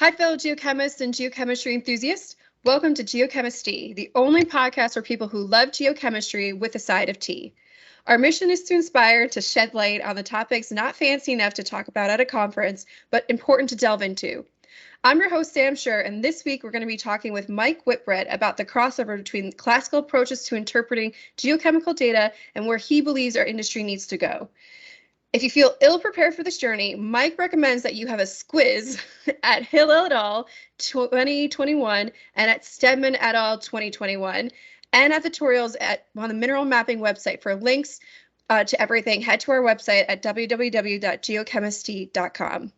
Hi, fellow geochemists and geochemistry enthusiasts. Welcome to Geochemistry, the only podcast for people who love geochemistry with a side of tea. Our mission is to inspire, to shed light on the topics not fancy enough to talk about at a conference, but important to delve into. I'm your host, Sam Schur, and this week we're going to be talking with Mike Whitbread about the crossover between classical approaches to interpreting geochemical data and where he believes our industry needs to go. If you feel ill-prepared for this journey, Mike recommends that you have a squiz at Hill et al. 2021 and at Stedman et al. 2021 and at the tutorials on the mineral mapping website. For links to everything, head to our website at www.geochemistry.com.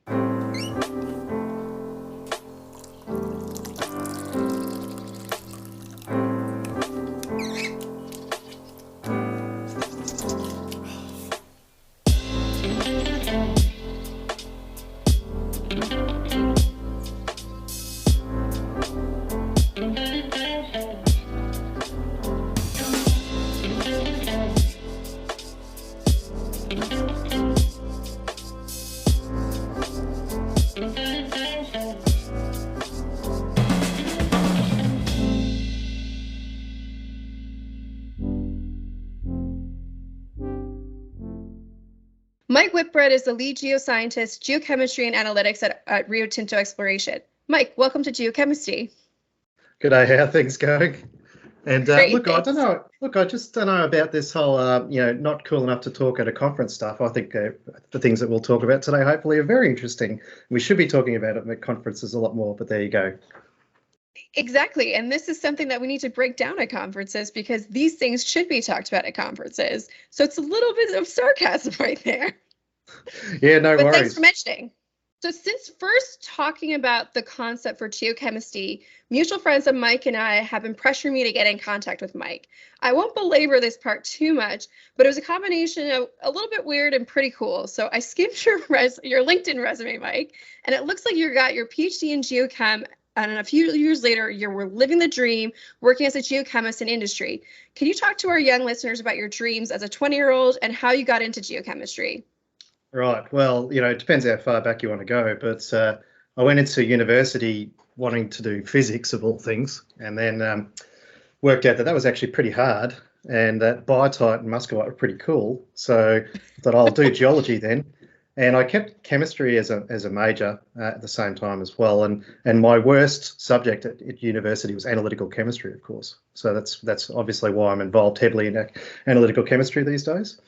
Mike Whitbread is the lead geoscientist, geochemistry and analytics at Rio Tinto Exploration. Mike, welcome to Geochemistry. G'day, how are things going? And Great, I don't know. I just don't know about this whole, not cool enough to talk at a conference stuff. I think the things that we'll talk about today hopefully are very interesting. We should be talking about it at conferences a lot more, but there you go. Exactly, and this is something that we need to break down at conferences because these things should be talked about at conferences. So it's a little bit of sarcasm right there. Yeah, no but worries. Thanks for mentioning. So since first talking about the concept for geochemistry, mutual friends of Mike and I have been pressuring me to get in contact with Mike. I won't belabor this part too much, but it was a combination of a little bit weird and pretty cool. So I skimmed your LinkedIn resume, Mike, and it looks like you got your PhD in geochem, and a few years later, you were living the dream, working as a geochemist in industry. Can you talk to our young listeners about your dreams as a 20-year-old and how you got into geochemistry? Right. Well, it depends how far back you want to go, but I went into university wanting to do physics of all things, and then worked out that was actually pretty hard, and that biotite and muscovite were pretty cool. So I thought I'll do geology then. And I kept chemistry as a major at the same time as well. And my worst subject at university was analytical chemistry, of course. So that's obviously why I'm involved heavily in analytical chemistry these days.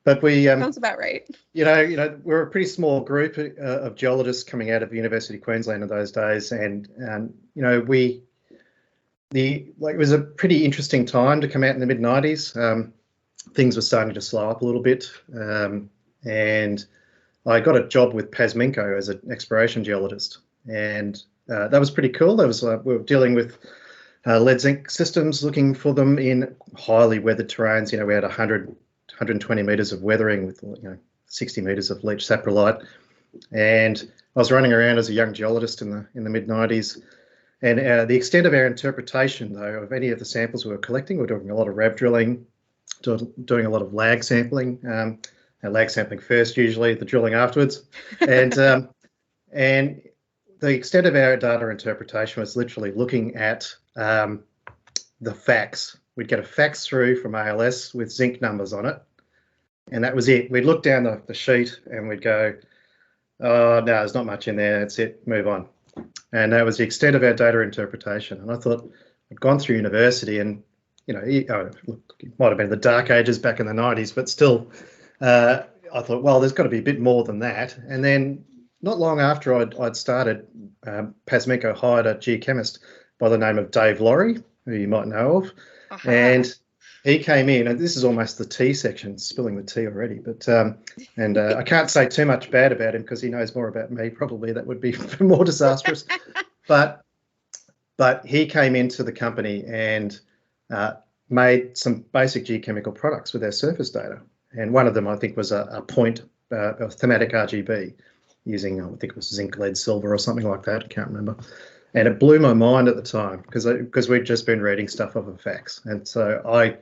But we sounds about right. We're a pretty small group of geologists coming out of University of Queensland in those days, and it was a pretty interesting time to come out in the mid-90s. Things were starting to slow up a little bit, and I got a job with Pasminco as an exploration geologist, and that was pretty cool. That was we were dealing with lead zinc systems, looking for them in highly weathered terrains. We had 120 metres of weathering with 60 metres of leach saprolite, and I was running around as a young geologist in the mid-90s. And the extent of our interpretation, though, of any of the samples we were collecting, we're doing a lot of RAV drilling, doing a lot of lag sampling. Lag sampling first, usually the drilling afterwards, and the extent of our data interpretation was literally looking at the fax. We'd get a fax through from ALS with zinc numbers on it, and that was it. We'd look down the sheet and we'd go, "Oh no, there's not much in there. That's it. Move on." And that was the extent of our data interpretation. And I thought I'd gone through university, and it might have been the dark ages back in the 90s, but still. I thought, well, there's got to be a bit more than that. And then not long after I'd started, Pasminco hired a geochemist by the name of Dave Laurie, who you might know of. Uh-huh. And he came in, and this is almost the tea section, spilling the tea already. But I can't say too much bad about him because he knows more about me. Probably that would be more disastrous. But he came into the company and made some basic geochemical products with our surface data. And one of them, I think, was a thematic RGB using, I think it was zinc, lead, silver or something like that. I can't remember. And it blew my mind at the time because we'd just been reading stuff off of fax. And so I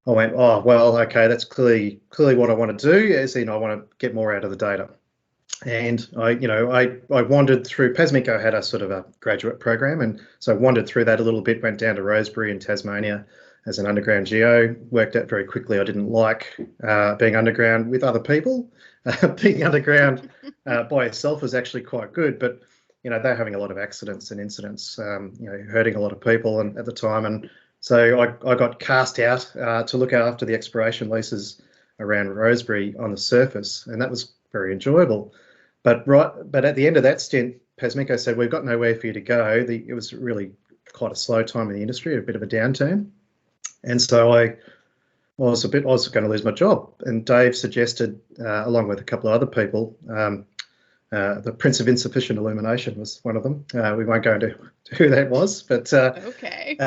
went, oh, well, okay, that's clearly what I want to do, is I want to get more out of the data. And I wandered through. Pasmico had a sort of a graduate program, and so I wandered through that a little bit. Went down to Rosebery in Tasmania as an underground geo. Worked out very quickly I didn't like being underground with other people. Being underground by itself was actually quite good, but they're having a lot of accidents and incidents, hurting a lot of people and at the time, and so I got cast out to look after the exploration leases around Rosebery on the surface, and that was very enjoyable. But at the end of that stint, Pasmico said, "We've got nowhere for you to go." It was really quite a slow time in the industry, a bit of a downturn, and so I was going to lose my job. And Dave suggested, along with a couple of other people, the Prince of Insufficient Illumination was one of them. We won't go into who that was, but okay.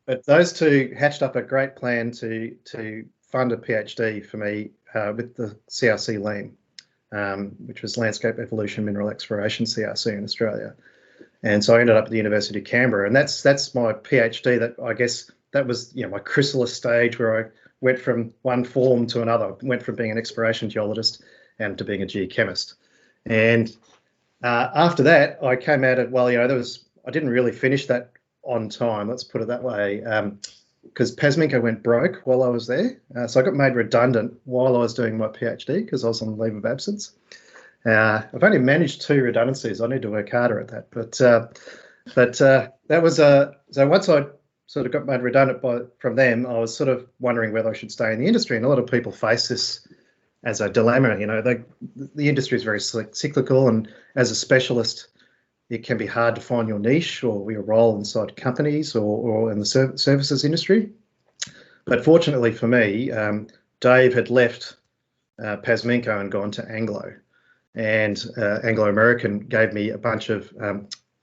But those two hatched up a great plan to fund a PhD for me with the CRC LEAM. Which was Landscape Evolution Mineral Exploration CRC in Australia. And so I ended up at the University of Canberra, and that's my PhD. That I guess that was my chrysalis stage where I went from one form to another, went from being an exploration geologist and to being a geochemist. And after that, I came at it. Well, I didn't really finish that on time. Let's put it that way. Because Pasmico went broke while I was there. So I got made redundant while I was doing my PhD because I was on leave of absence. I've only managed 2 redundancies. I need to work harder at that. But that was so once I sort of got made redundant from them, I was sort of wondering whether I should stay in the industry. And a lot of people face this as a dilemma. The industry is very cyclical, and as a specialist, it can be hard to find your niche or your role inside companies or in the services industry. But fortunately for me, Dave had left Pasmico and gone to Anglo. And Anglo American gave me a bunch of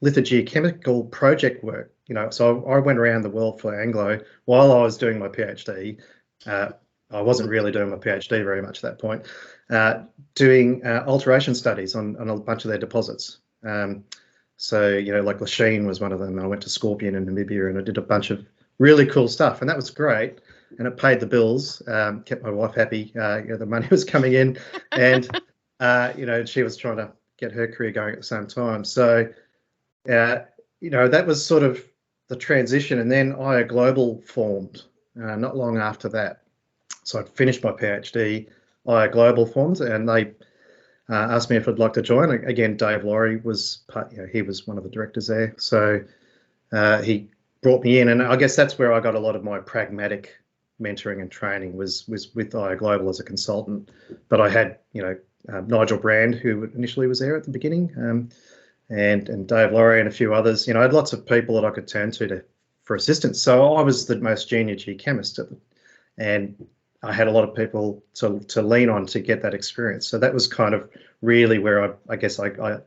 lithogeochemical project work. So I went around the world for Anglo while I was doing my PhD. I wasn't really doing my PhD very much at that point, doing alteration studies on a bunch of their deposits. So, like Lachine was one of them. I went to Scorpion in Namibia and I did a bunch of really cool stuff, and that was great. And it paid the bills, kept my wife happy. The money was coming in, and she was trying to get her career going at the same time. So, that was sort of the transition. And then IA Global formed not long after that. So I'd finished my PhD. IA Global formed, and they asked me if I'd like to join. Again, Dave Laurie was he was one of the directors there. So he brought me in, and I guess that's where I got a lot of my pragmatic mentoring and training was with IA Global as a consultant. But I had, Nigel Brand, who initially was there at the beginning, and Dave Laurie and a few others. I had lots of people that I could turn to for assistance. So I was the most junior geochemist and I had a lot of people to lean on to get that experience. So that was kind of really where I guess I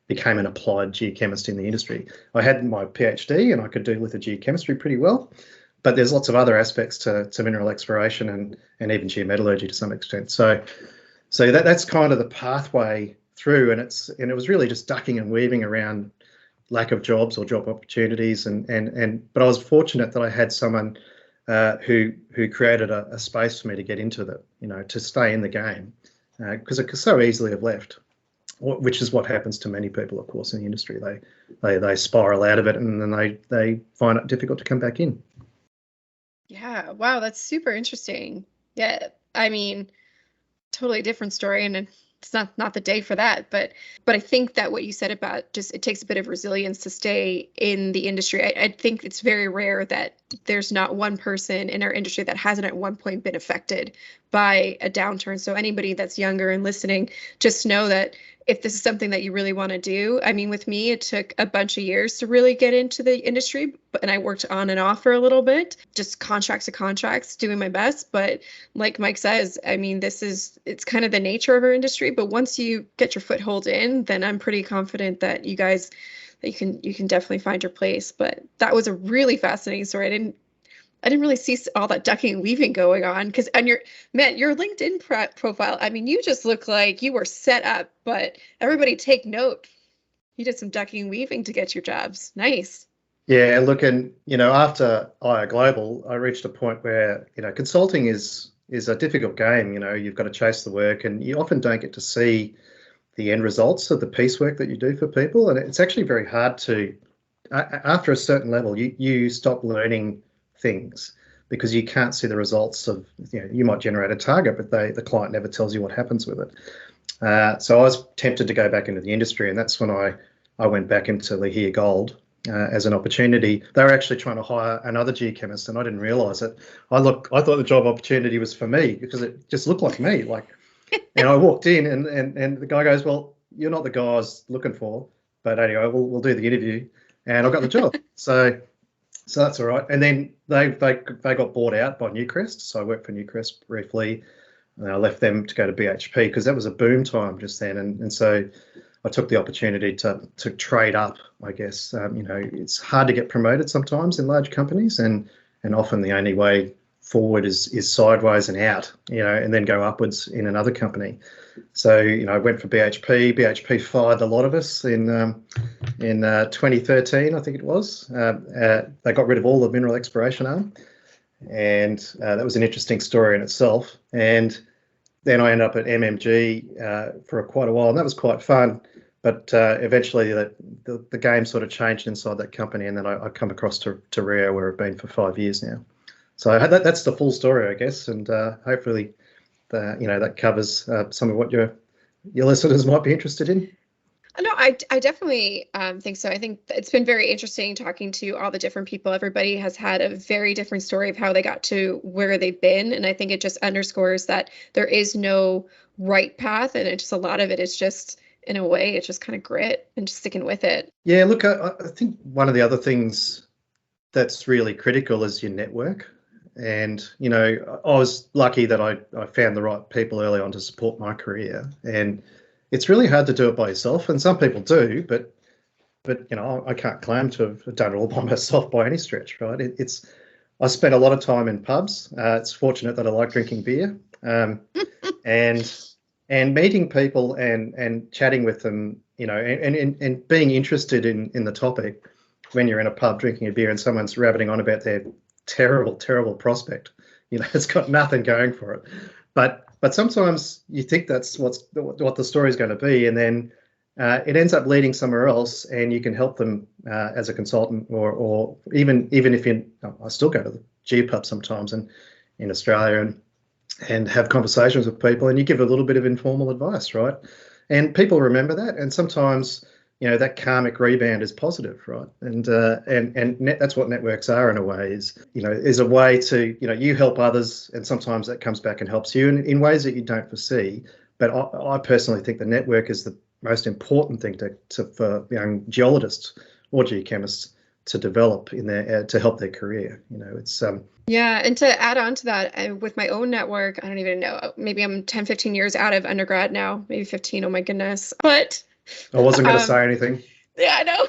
became an applied geochemist in the industry. I had my PhD and I could do lithogeochemistry pretty well, but there's lots of other aspects to mineral exploration and even geometallurgy to some extent. So that's kind of the pathway through, and it was really just ducking and weaving around lack of jobs or job opportunities, but I was fortunate that I had someone who created a space for me to get into that, to stay in the game, because I could so easily have left, which is what happens to many people, of course, in the industry. They spiral out of it and then they find it difficult to come back in. Yeah, wow, that's super interesting. Yeah, I mean, totally different story, and it's not the day for that, but I think that what you said about just it takes a bit of resilience to stay in the industry. I think it's very rare that there's not one person in our industry that hasn't at one point been affected by a downturn. So anybody that's younger and listening, just know that if this is something that you really want to do, I mean, with me, it took a bunch of years to really get into the industry, and I worked on and off for a little bit, just contracts to contracts, doing my best. But like Mike says, I mean, it's kind of the nature of our industry. But once you get your foothold in, then I'm pretty confident that you can definitely find your place. But that was a really fascinating story. I didn't really see all that ducking and weaving going on, because on your LinkedIn profile, I mean, you just look like you were set up, but everybody take note. You did some ducking and weaving to get your jobs. Nice. Yeah, look, and after IA Global, I reached a point where consulting is a difficult game. You've got to chase the work, and you often don't get to see the end results of the piecework that you do for people. And it's actually very hard to, after a certain level, you stop learning things because you can't see the results of, you might generate a target, but the client never tells you what happens with it. So I was tempted to go back into the industry, and that's when I went back into Lihir Gold as an opportunity. They were actually trying to hire another geochemist, and I didn't realise it. I thought the job opportunity was for me because it just looked like me. And I walked in, and the guy goes, "Well, you're not the guy I was looking for, but anyway, we'll do the interview," and I got the job. So that's all right. And then they got bought out by Newcrest, so I worked for Newcrest briefly, and I left them to go to BHP because that was a boom time just then, and so I took the opportunity to trade up, I guess. It's hard to get promoted sometimes in large companies, and often the only way forward is sideways and out, and then go upwards in another company. So, I went for BHP. BHP fired a lot of us in 2013, I think it was. They got rid of all the mineral exploration arm, and that was an interesting story in itself. And then I ended up at MMG for quite a while, and that was quite fun. But eventually the game sort of changed inside that company, and then I come across to Rio, where I've been for 5 years now. So that's the full story, I guess, and hopefully that covers some of what your listeners might be interested in. No, I definitely think so. I think it's been very interesting talking to all the different people. Everybody has had a very different story of how they got to where they've been. And I think it just underscores that there is no right path. And a lot of it is just, in a way, it's just kind of grit and just sticking with it. Yeah, look, I think one of the other things that's really critical is your network. And, I was lucky that I found the right people early on to support my career. And it's really hard to do it by yourself, and some people do, but I can't claim to have done it all by myself by any stretch, right? I spent a lot of time in pubs. It's fortunate that I like drinking beer, and meeting people and chatting with them, and being interested in the topic when you're in a pub drinking a beer and someone's rabbiting on about their terrible prospect. It's got nothing going for it, but sometimes you think that's what the story is going to be, and then it ends up leading somewhere else, and you can help them as a consultant, or even if I still go to the Geopub sometimes in Australia and have conversations with people, and you give a little bit of informal advice, right? And people remember that, and sometimes that karmic rebound is positive, right? And that's what networks are, in a way, is a way to, you help others, and sometimes that comes back and helps you in ways that you don't foresee. But I personally think the network is the most important thing for young geologists or geochemists to develop in to help their career. It's yeah, and to add on to that, with my own network, I don't even know, maybe I'm 10, 15 years out of undergrad now, maybe 15, oh my goodness. But I wasn't going to say anything. Yeah, I know.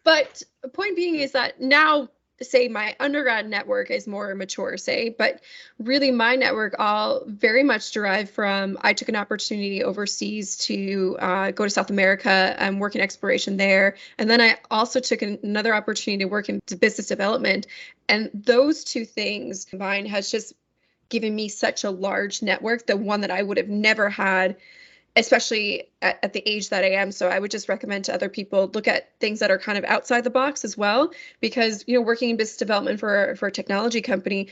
But the point being is that now, say, my undergrad network is more mature, but really my network all very much derived from, I took an opportunity overseas to go to South America and work in exploration there. And then I also took another opportunity to work in business development. And those two things combined has just given me such a large network, the one that I would have never had, especially at the age that I am. So I would just recommend to other people, look at things that are kind of outside the box as well, because, working in business development for a technology company,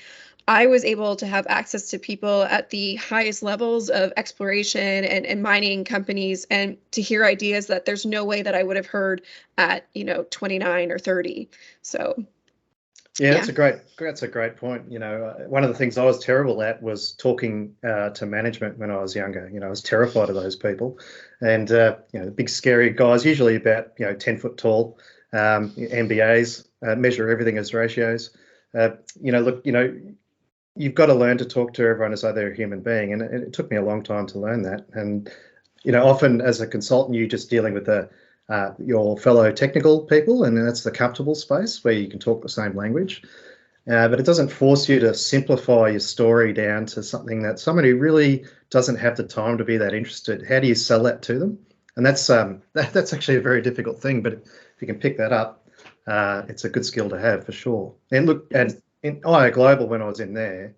I was able to have access to people at the highest levels of exploration and mining companies, and to hear ideas that there's no way that I would have heard at, 29 or 30. So yeah, that's a great point. One of the things I was terrible at was talking to management when I was younger. I was terrified of those people, and the big scary guys, usually about 10 foot tall, MBAs, measure everything as ratios. Look, you've got to learn to talk to everyone as though they're a human being, and it took me a long time to learn that. And often as a consultant, you're just dealing with your fellow technical people, and that's the comfortable space where you can talk the same language. But it doesn't force you to simplify your story down to something that somebody who really doesn't have the time to be that interested. How do you sell that to them? And that's actually a very difficult thing. But if you can pick that up, it's a good skill to have for sure. And look, in IO Global, when I was in there,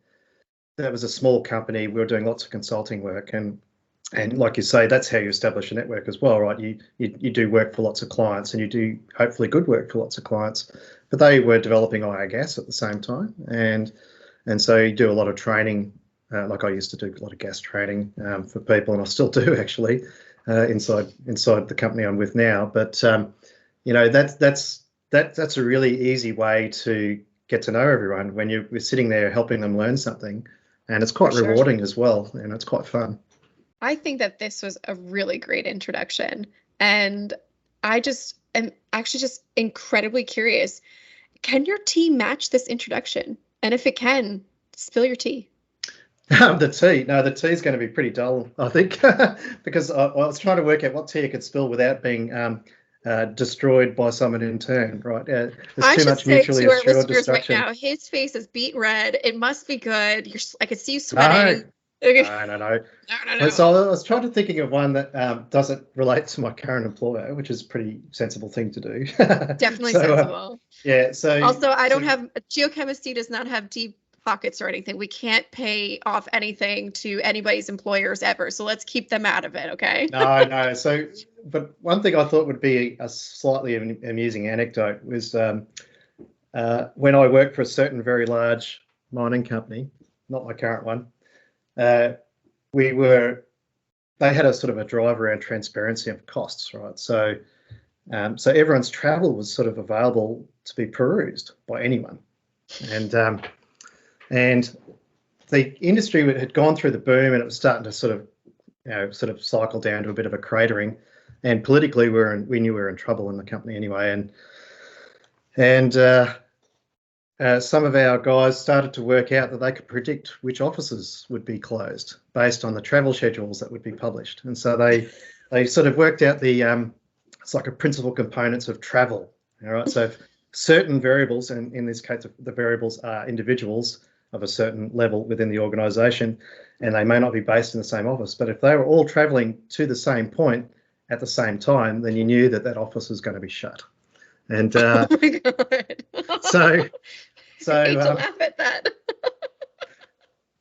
that was a small company. We were doing lots of consulting work, and And like you say, that's how you establish a network as well, right? You do work for lots of clients, and you do hopefully good work for lots of clients. But they were developing gas at the same time, and so you do a lot of training. Like I used to do a lot of gas training for people, and I still do actually inside the company I'm with now. But that's a really easy way to get to know everyone when you're sitting there helping them learn something, and it's quite rewarding as well, and it's quite fun. I think that this was a really great introduction, and I just am actually just incredibly curious. Can your tea match this introduction? And if it can, spill your tea. The tea is going to be pretty dull, I think, because I was trying to work out what tea I could spill without being destroyed by someone in turn, right? There's too much mutually assured destruction. Right now, his face is beet red. It must be good. I can see you sweating. No. So I was trying to thinking of one that doesn't relate to my current employer, which is a pretty sensible thing to do. Definitely sensible. So also, Geochemistry does not have deep pockets or anything. We can't pay off anything to anybody's employers ever. So let's keep them out of it, okay? No. So, but one thing I thought would be a slightly amusing anecdote was when I worked for a certain very large mining company, not my current one. They had a sort of a drive around transparency of costs, right? So everyone's travel was sort of available to be perused by anyone, and the industry had gone through the boom, and it was starting to sort of cycle down to a bit of a cratering. And politically, we knew we were in trouble in the company anyway, and some of our guys started to work out that they could predict which offices would be closed based on the travel schedules that would be published. And so they sort of worked out it's like a principal components of travel. All right, so certain variables, and in this case, the variables are individuals of a certain level within the organisation, and they may not be based in the same office. But if they were all travelling to the same point at the same time, then you knew that office was going to be shut. And oh my God. so I hate to laugh at that.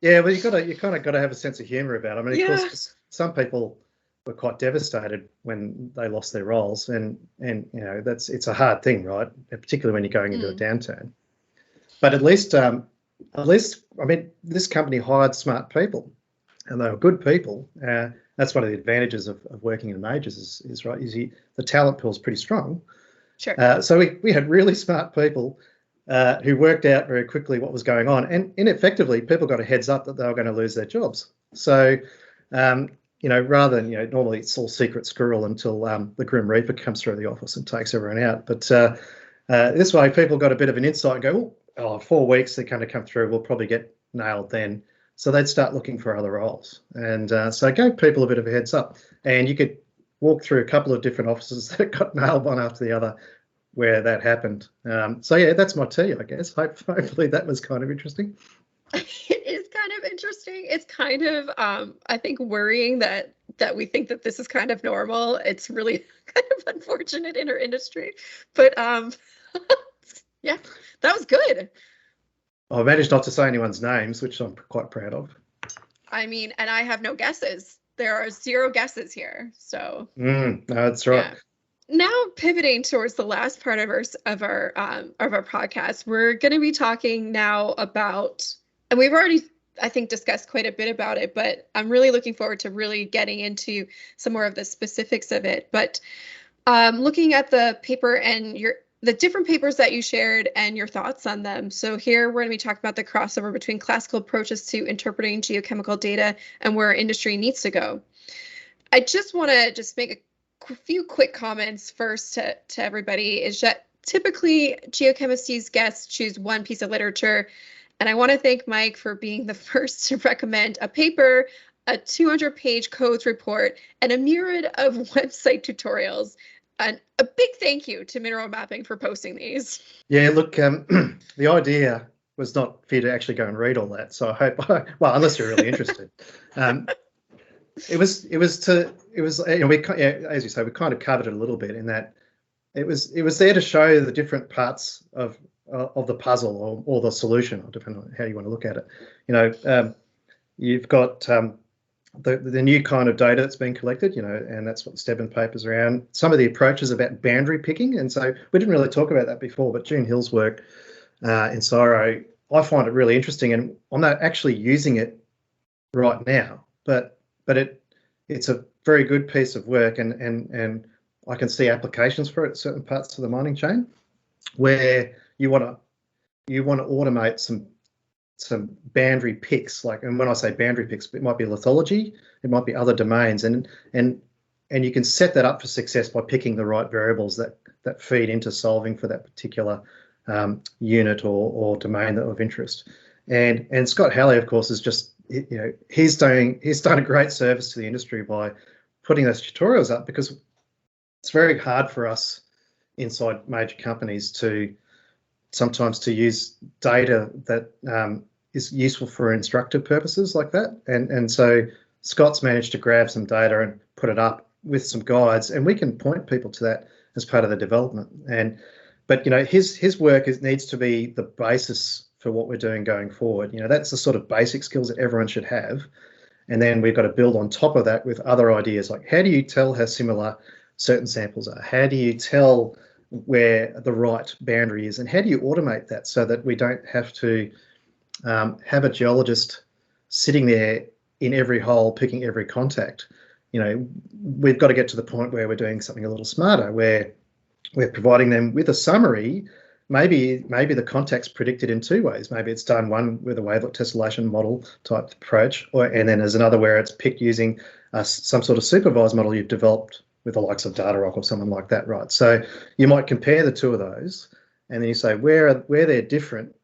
Yeah, well, you kind of got to have a sense of humour about it. I mean, of course, some people were quite devastated when they lost their roles, and it's a hard thing, right? Particularly when you're going into a downturn. But at least, I mean, this company hired smart people, and they were good people. That's one of the advantages of working in majors is right. The talent pool is pretty strong. Sure. So we had really smart people who worked out very quickly what was going on, and ineffectively, people got a heads up that they were going to lose their jobs. So, rather than normally it's all secret squirrel until the Grim Reaper comes through the office and takes everyone out. But this way, people got a bit of an insight and go, 4 weeks they're going to come through. We'll probably get nailed then. So they'd start looking for other roles, and so it gave people a bit of a heads up. And you could walk through a couple of different offices that got nailed one after the other where that happened. So yeah, that's my tea, I guess. Hopefully that was kind of interesting. It is kind of interesting. It's kind of, I think, worrying that we think that this is kind of normal. It's really kind of unfortunate in our industry. But yeah, that was good. I managed not to say anyone's names, which I'm quite proud of. I mean, and I have no guesses. There are 0 guesses here. So no, that's right. Yeah. Now pivoting towards the last part of our podcast, we're going to be talking now about, and we've already, I think, discussed quite a bit about it, but I'm really looking forward to really getting into some more of the specifics of it. But looking at the paper and the different papers that you shared and your thoughts on them. So here we're going to be talking about the crossover between classical approaches to interpreting geochemical data and where industry needs to go. I just want to make a few quick comments first to everybody is that typically Geochemistry's guests choose one piece of literature. And I want to thank Mike for being the first to recommend a paper, a 200-page codes report, and a myriad of website tutorials. And a big thank you to Mineral Mapping for posting these. Yeah, look, the idea was not for you to actually go and read all that. So I hope, well, unless you're really interested. It was, as you say, we kind of covered it a little bit in that it was there to show the different parts of the puzzle or the solution, depending on how you want to look at it. You've got the new kind of data that's been collected, and that's what the Stebbins paper's around. Some of the approaches about boundary picking, and so we didn't really talk about that before, but June Hill's work in CSIRO, I find it really interesting, and I'm not actually using it right now, but it's a very good piece of work, and I can see applications for it at certain parts of the mining chain where you want to automate some boundary picks, and when I say boundary picks, it might be lithology, it might be other domains, and you can set that up for success by picking the right variables that feed into solving for that particular unit or domain of interest. And Scott Halley, of course, is just, he's done a great service to the industry by putting those tutorials up, because it's very hard for us inside major companies to sometimes use data that is useful for instructive purposes like that. And so Scott's managed to grab some data and put it up with some guides, and we can point people to that as part of the development. But his work needs to be the basis for what we're doing going forward. That's the sort of basic skills that everyone should have. And then we've got to build on top of that with other ideas, like how do you tell how similar certain samples are? How do you tell where the right boundary is? And how do you automate that so that we don't have to have a geologist sitting there in every hole picking every contact? We've got to get to the point where we're doing something a little smarter, where we're providing them with a summary. Maybe the contact's predicted in two ways. Maybe it's done one with a wavelet tessellation model type approach, and then there's another where it's picked using some sort of supervised model you've developed with the likes of Datarock or someone like that, right? So you might compare the two of those, and then you say where they're different,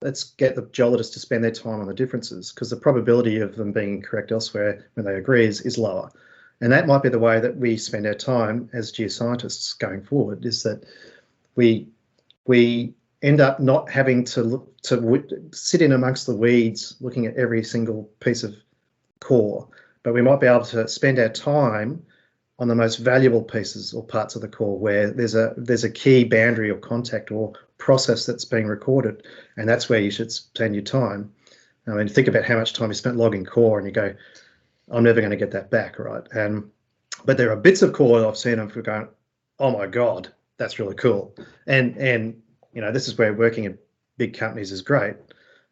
let's get the geologist to spend their time on the differences, because the probability of them being correct elsewhere when they agree is lower. And that might be the way that we spend our time as geoscientists going forward, is that we end up not having to sit in amongst the weeds looking at every single piece of core, but we might be able to spend our time on the most valuable pieces or parts of the core where there's a key boundary or contact or process that's being recorded, and that's where you should spend your time. I mean, think about how much time you spent logging core, and you go, I'm never going to get that back, right? But there are bits of core that I've seen them going, oh my God, that's really cool. And this is where working in big companies is great,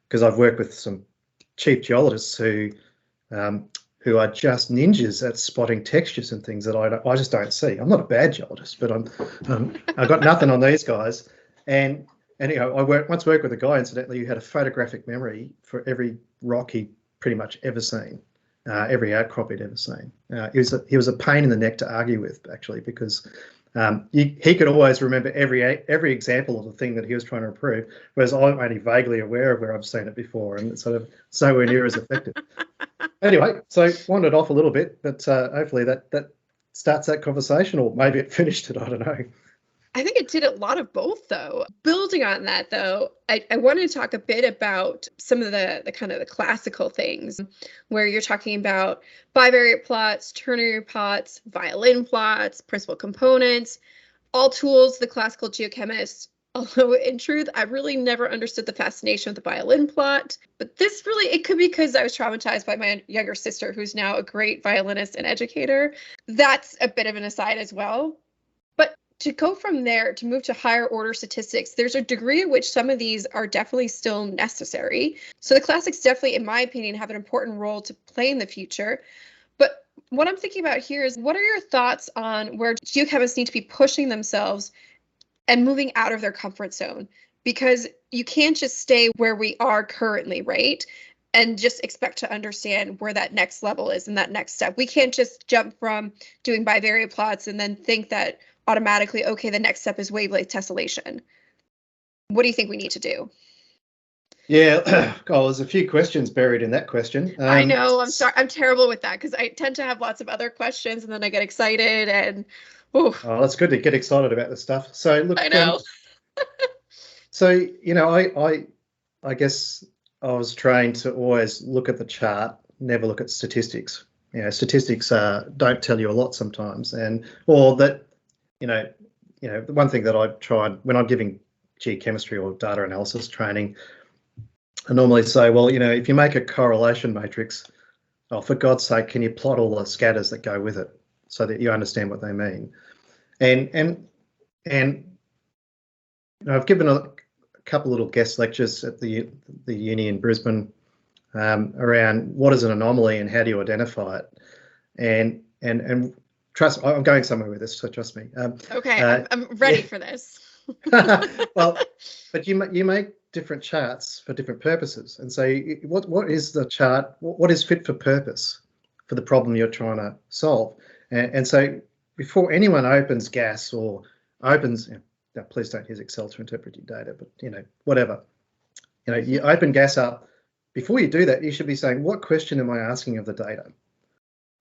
because I've worked with some chief geologists who are just ninjas at spotting textures and things that I just don't see. I'm not a bad geologist, but I've got nothing on these guys. And I once worked with a guy, incidentally, who had a photographic memory for every rock he'd pretty much ever seen, every outcrop he'd ever seen. He was a pain in the neck to argue with, actually, because he could always remember every example of the thing that he was trying to improve, whereas I'm only vaguely aware of where I've seen it before, and it's nowhere near as effective. Anyway, so wandered off a little bit, but hopefully that starts that conversation, or maybe it finished it, I don't know. I think it did a lot of both, though. Building on that, though, I wanted to talk a bit about some of the kind of the classical things, where you're talking about bivariate plots, ternary plots, violin plots, principal components, all tools the classical geochemists. Although in truth, I really never understood the fascination of the violin plot. But this really, it could be because I was traumatized by my younger sister, who's now a great violinist and educator. That's a bit of an aside as well. But to go from there to move to higher order statistics, there's a degree at which some of these are definitely still necessary. So the classics definitely, in my opinion, have an important role to play in the future. But what I'm thinking about here is, what are your thoughts on where geochemists need to be pushing themselves and moving out of their comfort zone? Because you can't just stay where we are currently, right? And just expect to understand where that next level is and that next step. We can't just jump from doing bivariate plots and then think that automatically, okay, the next step is wavelength tessellation. What do you think we need to do? Yeah, oh, there's a few questions buried in that question. I know, I'm sorry, I'm terrible with that, because I tend to have lots of other questions and then I get excited and oh, that's good to get excited about this stuff. So look, I know. So I guess I was trained to always look at the chart, never look at statistics. Statistics don't tell you a lot sometimes, or that the one thing that I tried when I'm giving geochemistry or data analysis training, I normally say, well, if you make a correlation matrix, oh, for God's sake, can you plot all the scatters that go with it so that you understand what they mean? And I've given a couple little guest lectures at the uni in Brisbane around what is an anomaly and how do you identify it. And trust, I'm going somewhere with this, so trust me. Okay, I'm ready for this. Well, but you make different charts for different purposes, and so what is the chart? What is fit for purpose for the problem you're trying to solve? And so before anyone opens gas or opens, now please don't use Excel to interpret your data, but whatever, you open gas up. Before you do that, you should be saying, what question am I asking of the data?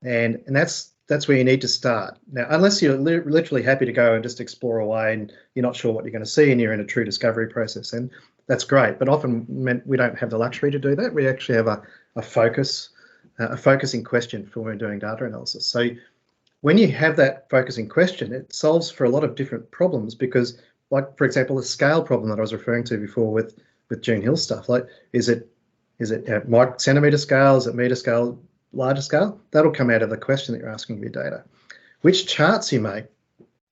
And that's where you need to start. Now, unless you're literally happy to go and just explore away and you're not sure what you're going to see and you're in a true discovery process, and that's great. But often we don't have the luxury to do that. We actually have a focusing question for when we're doing data analysis. So when you have that focusing question, it solves for a lot of different problems because, like, for example, the scale problem that I was referring to before with June Hill stuff, like, is it centimetre scale, is it metre scale, larger scale? That'll come out of the question that you're asking of your data. Which charts you make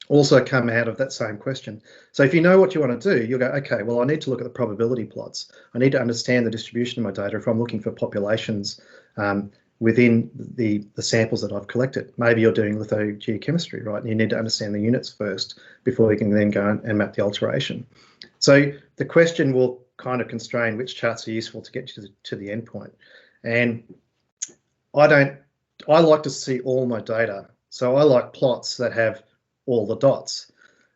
also come out of that same question. So if you know what you want to do, you'll go, okay, well, I need to look at the probability plots. I need to understand the distribution of my data if I'm looking for populations within the samples that I've collected. Maybe you're doing lithogeochemistry, right? And you need to understand the units first before you can then go and map the alteration. So the question will kind of constrain which charts are useful to get to the endpoint. And I like to see all my data. So I like plots that have all the dots.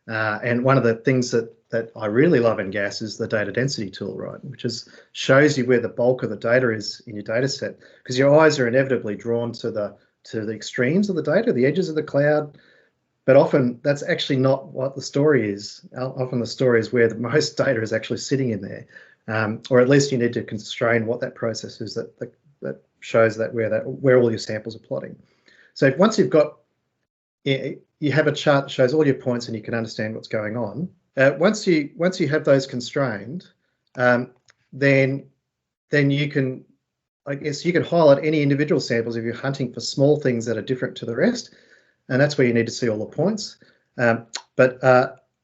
And one of the things that I really love in gas is the data density tool, right? Which shows you where the bulk of the data is in your data set, because your eyes are inevitably drawn to the extremes of the data, the edges of the cloud. But often that's actually not what the story is. Often the story is where the most data is actually sitting in there. Or at least you need to constrain what that process is that shows where all your samples are plotting. So once you've got, you have a chart that shows all your points and you can understand what's going on. Once you have those constrained, then you can, I guess, you can highlight any individual samples if you're hunting for small things that are different to the rest, and that's where you need to see all the points. But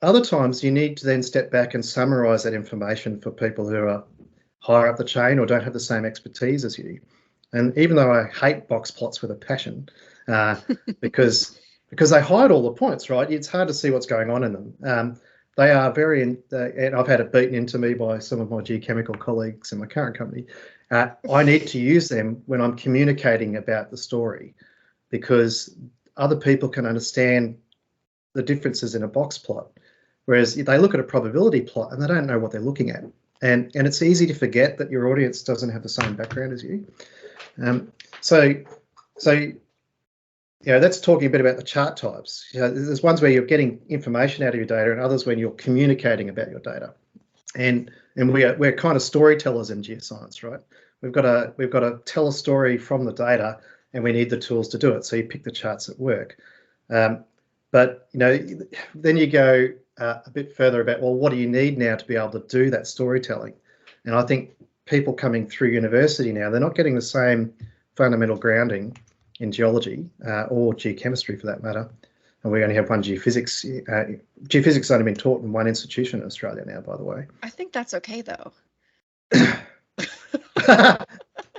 other times you need to then step back and summarise that information for people who are higher up the chain or don't have the same expertise as you. And even though I hate box plots with a passion, because they hide all the points, right? It's hard to see what's going on in them. They are and I've had it beaten into me by some of my geochemical colleagues in my current company. I need to use them when I'm communicating about the story, because other people can understand the differences in a box plot, whereas they look at a probability plot and they don't know what they're looking at. And it's easy to forget that your audience doesn't have the same background as you. So that's talking a bit about the chart types. There's ones where you're getting information out of your data, and others when you're communicating about your data. And we're kind of storytellers in geoscience, right? We've got to tell a story from the data, and we need the tools to do it. So you pick the charts that work. But then you go a bit further about, well, what do you need now to be able to do that storytelling? And I think people coming through university now, they're not getting the same fundamental grounding in geology or geochemistry for that matter. And we only have one geophysics. Geophysics has only been taught in one institution in Australia now, by the way. I think that's okay, though.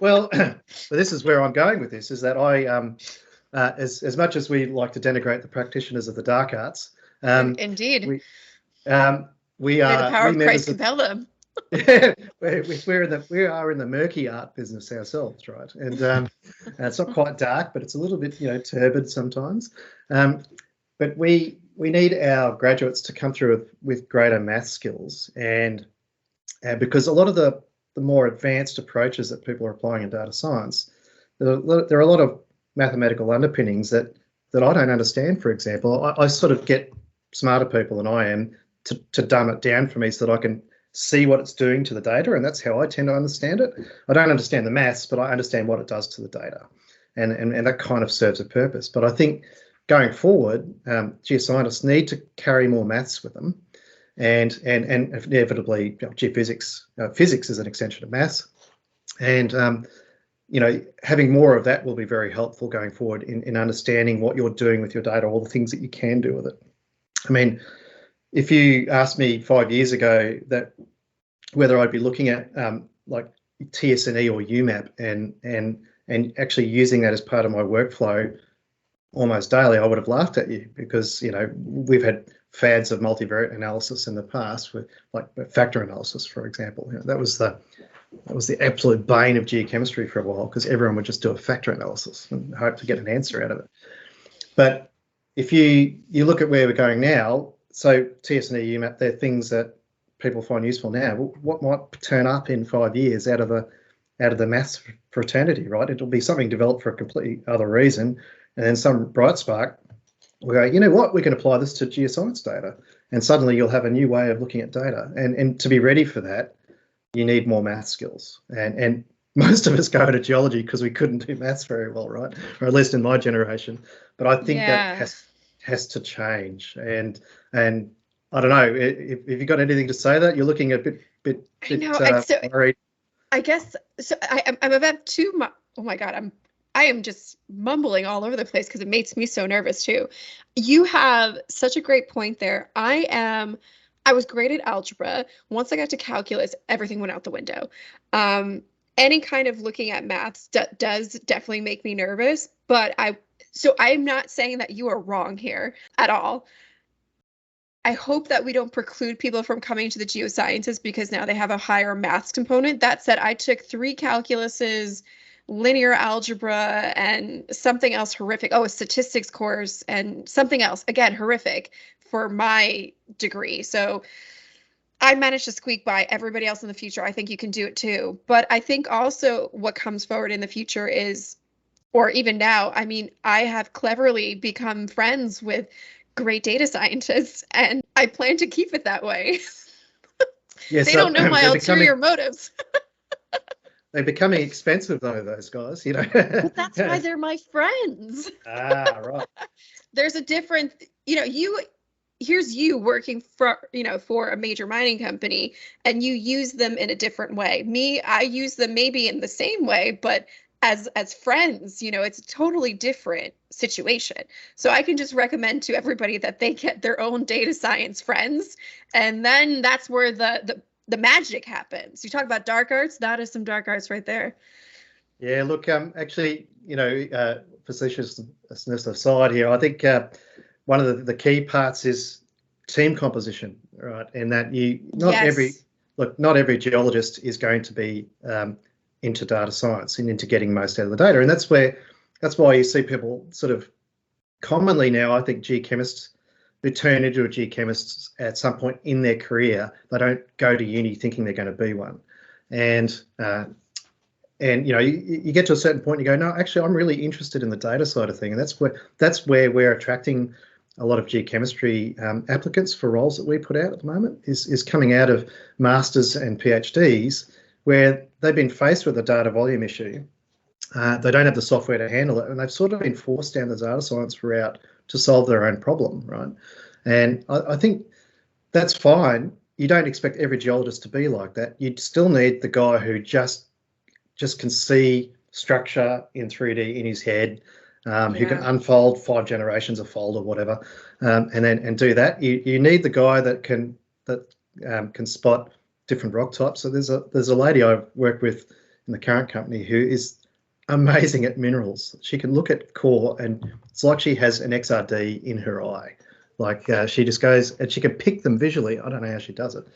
Well, this is where I'm going with this, is that I, as much as we like to denigrate the practitioners of the dark arts, indeed, we are the power of Christ compel them. Yeah, we are in the murky art business ourselves, right? And it's not quite dark, but it's a little bit turbid sometimes. But we need our graduates to come through with greater math skills, and because a lot of the more advanced approaches that people are applying in data science, there are a lot of mathematical underpinnings that I don't understand. For example, I sort of get smarter people than I am to dumb it down for me so that I can see what it's doing to the data, and that's how I tend to understand it. I don't understand the maths, but I understand what it does to the data, and that kind of serves a purpose. But I think going forward, geoscientists need to carry more maths with them, and inevitably geophysics, physics is an extension of maths, and having more of that will be very helpful going forward in understanding what you're doing with your data, all the things that you can do with it. I mean, if you asked me 5 years ago that whether I'd be looking at like TSNE or UMAP and actually using that as part of my workflow almost daily, I would have laughed at you, because we've had fads of multivariate analysis in the past, with like factor analysis, for example. That was the absolute bane of geochemistry for a while, because everyone would just do a factor analysis and hope to get an answer out of it. But if you look at where we're going now, so TSNE, UMAP, they're things that people find useful now. What might turn up in 5 years out of the maths fraternity, right? It'll be something developed for a completely other reason, and then some bright spark will go, you know what, we can apply this to geoscience data, and suddenly you'll have a new way of looking at data. And to be ready for that, you need more math skills. And most of us go to geology because we couldn't do maths very well, right? Or at least in my generation. But I think that has to change. And I don't know if you've got anything to say that you're looking a bit worried. I guess so. I'm about to. Oh my God, I am just mumbling all over the place because it makes me so nervous too. You have such a great point there. I was great at algebra. Once I got to calculus, everything went out the window. Any kind of looking at maths does definitely make me nervous, but I'm not saying that you are wrong here at all. I hope that we don't preclude people from coming to the geosciences because now they have a higher maths component. That said, I took 3 calculuses, linear algebra, and something else horrific. Oh, a statistics course and something else, again, horrific, for my degree. So I managed to squeak by everybody else in the future. I think you can do it too. But I think also what comes forward in the future is, or even now, I mean, I have cleverly become friends with great data scientists, and I plan to keep it that way. Yes, they don't know my ulterior motives. They're becoming expensive though, those guys, But that's why they're my friends. Right. There's a different, here's you working for a major mining company, and you use them in a different way. Me, I use them maybe in the same way, but as friends, it's a totally different situation. So I can just recommend to everybody that they get their own data science friends, and then that's where the magic happens. You talk about dark arts, that is some dark arts right there. Yeah, look, actually, facetiousness aside here, I think one of the key parts is team composition, right? And that not every geologist is going to be into data science and into getting most out of the data. And that's why you see people sort of commonly now, I think geochemists who turn into a geochemist at some point in their career, they don't go to uni thinking they're going to be one. And you get to a certain point and you go, no, actually, I'm really interested in the data side of things. And that's where we're attracting a lot of geochemistry applicants for roles that we put out at the moment, is coming out of masters and PhDs, where they've been faced with a data volume issue. They don't have the software to handle it, and they've sort of been forced down the data science route to solve their own problem, right? And I think that's fine. You don't expect every geologist to be like that. You still need the guy who just can see structure in 3D in his head, who can unfold 5 generations of fold or whatever, and do that. You need the guy that can spot different rock types. So there's a lady I've worked with in the current company who is amazing at minerals. She can look at core and it's like she has an XRD in her eye. Like she just goes and she can pick them visually. I don't know how she does it.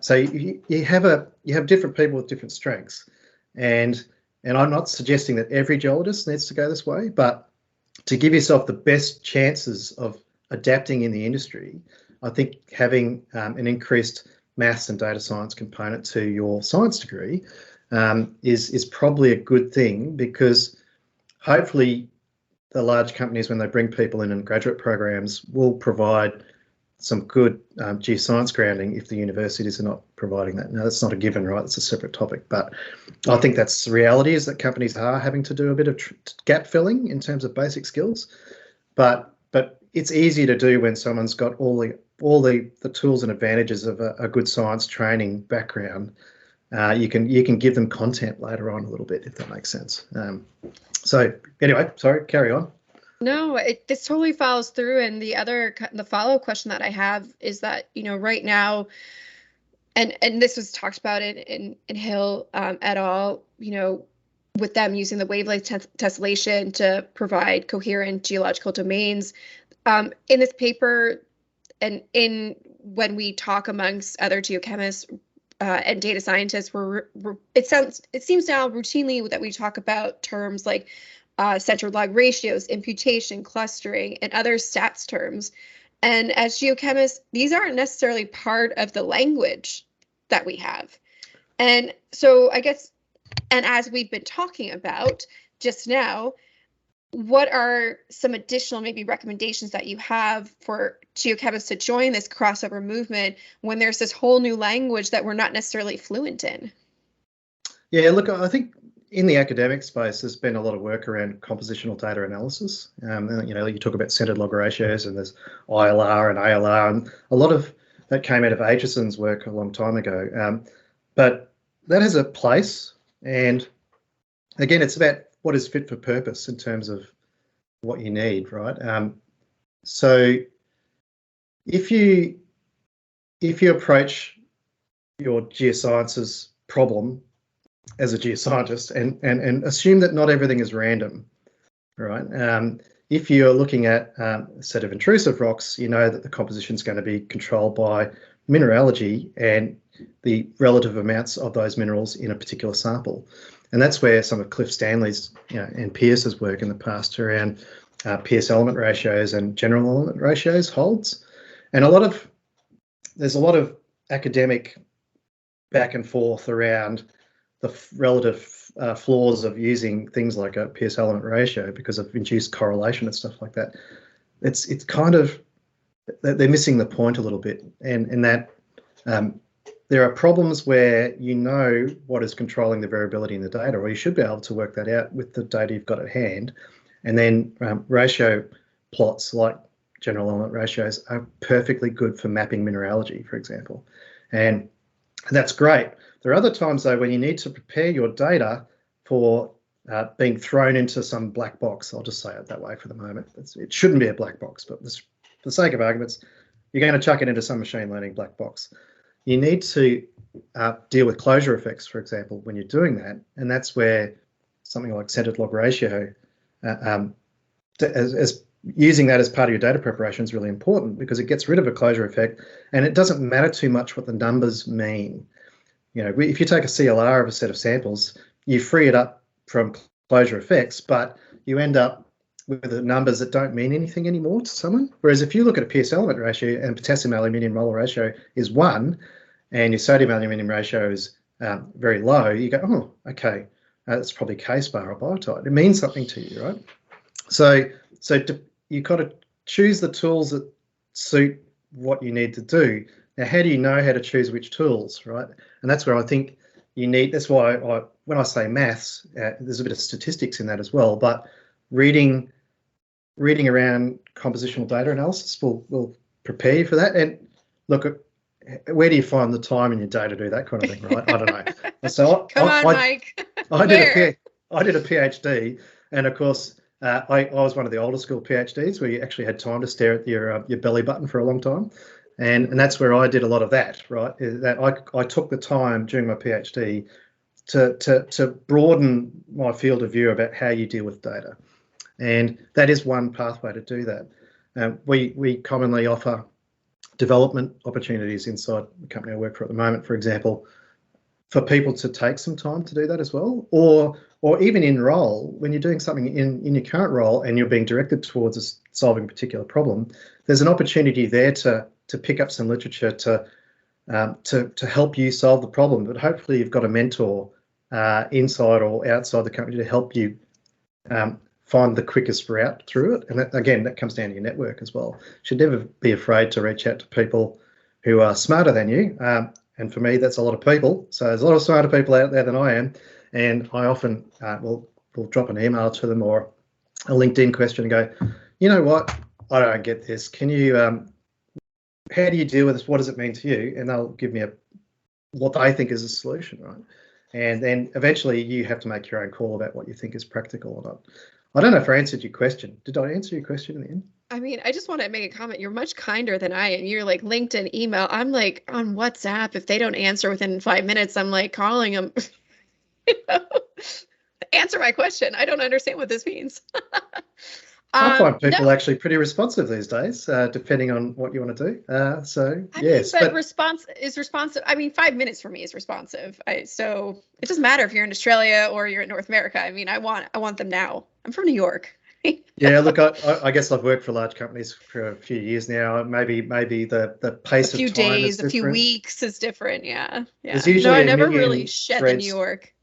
So you have different people with different strengths, and I'm not suggesting that every geologist needs to go this way, but to give yourself the best chances of adapting in the industry, I think having an increased maths and data science component to your science degree is probably a good thing, because hopefully the large companies, when they bring people in graduate programs, will provide some good geoscience grounding if the universities are not providing that. Now, that's not a given, right? It's a separate topic, but I think that's the reality, is that companies are having to do a bit of gap filling in terms of basic skills, but it's easy to do when someone's got all the tools and advantages of a good science training background. you can give them content later on a little bit, if that makes sense. So anyway, sorry, carry on. No, this totally follows through. And the follow-up question that I have is that, right now, and this was talked about in Hill et al., with them using the wavelength tessellation to provide coherent geological domains. In this paper, and when we talk amongst other geochemists and data scientists, it seems now routinely that we talk about terms like central log ratios, imputation, clustering, and other stats terms. And as geochemists, these aren't necessarily part of the language that we have. And so I guess, and as we've been talking about just now, what are some additional maybe recommendations that you have for geochemists to join this crossover movement when there's this whole new language that we're not necessarily fluent in? Yeah, look, I think in the academic space, there's been a lot of work around compositional data analysis. And, you talk about centered log ratios, and there's ILR and ALR, and a lot of that came out of Acheson's work a long time ago. But that has a place, and again, it's about what is fit for purpose in terms of what you need, right? So if you approach your geosciences problem as a geoscientist and assume that not everything is random, right? If you're looking at a set of intrusive rocks, you know that the composition is going to be controlled by mineralogy and the relative amounts of those minerals in a particular sample. And that's where some of Cliff Stanley's and Pearce's work in the past around Pearce element ratios and general element ratios holds. And there's a lot of academic back and forth around the relative flaws of using things like a Pearce element ratio because of induced correlation and stuff like that. It's kind of, they're missing the point a little bit, and that there are problems where you know what is controlling the variability in the data, or you should be able to work that out with the data you've got at hand. And then ratio plots like general element ratios are perfectly good for mapping mineralogy, for example. And that's great. There are other times, though, when you need to prepare your data for being thrown into some black box. I'll just say it that way for the moment. It shouldn't be a black box, but for the sake of arguments, you're going to chuck it into some machine learning black box. You need to deal with closure effects, for example, when you're doing that. And that's where something like centered log ratio, as using that as part of your data preparation is really important, because it gets rid of a closure effect and it doesn't matter too much what the numbers mean. If you take a CLR of a set of samples, you free it up from closure effects, but you end up with the numbers that don't mean anything anymore to someone. Whereas if you look at a Pearce element ratio and potassium aluminium molar ratio is 1 and your sodium aluminium ratio is very low, you go, oh, okay, that's probably K-spar or biotite. It means something to you, right? So you've got to choose the tools that suit what you need to do. Now, how do you know how to choose which tools, right? And that's where I think you need, that's why when I say maths, there's a bit of statistics in that as well, but reading around compositional data analysis will prepare you for that. And look, where do you find the time in your day to do that kind of thing, right? I don't know. So Mike. I did a PhD, and of course, I was one of the older school PhDs where you actually had time to stare at your belly button for a long time. And that's where I did a lot of that, right? That I took the time during my PhD to broaden my field of view about how you deal with data. And that is one pathway to do that. We commonly offer development opportunities inside the company I work for at the moment, for example, for people to take some time to do that as well, or even in role, when you're doing something in your current role and you're being directed towards solving a particular problem, there's an opportunity there to pick up some literature to help you solve the problem. But hopefully you've got a mentor inside or outside the company to help you find the quickest route through it. And that comes down to your network as well. You should never be afraid to reach out to people who are smarter than you. And for me, that's a lot of people. So there's a lot of smarter people out there than I am. And I often will drop an email to them or a LinkedIn question and go, you know what, I don't get this. Can you, how do you deal with this? What does it mean to you? And they'll give me a what they think is a solution, right? And then eventually you have to make your own call about what you think is practical or not. I don't know if I answered your question. Did I answer your question in the end? I mean, I just want to make a comment. You're much kinder than I am. You're like LinkedIn, email. I'm like on WhatsApp. If they don't answer within 5 minutes, I'm like calling them. You know? Answer my question. I don't understand what this means. I find people No, actually pretty responsive these days, depending on what you want to do. So I yes, mean, but response is responsive. I mean, 5 minutes for me is responsive. So it doesn't matter if you're in Australia or you're in North America. I mean, I want them now. I'm from New York. yeah. Look, I guess I've worked for large companies for a few years now. Maybe the A pace of few time is days, a few different. weeks is different. Yeah, yeah. There's No, I usually a never really million shed the New threads. York.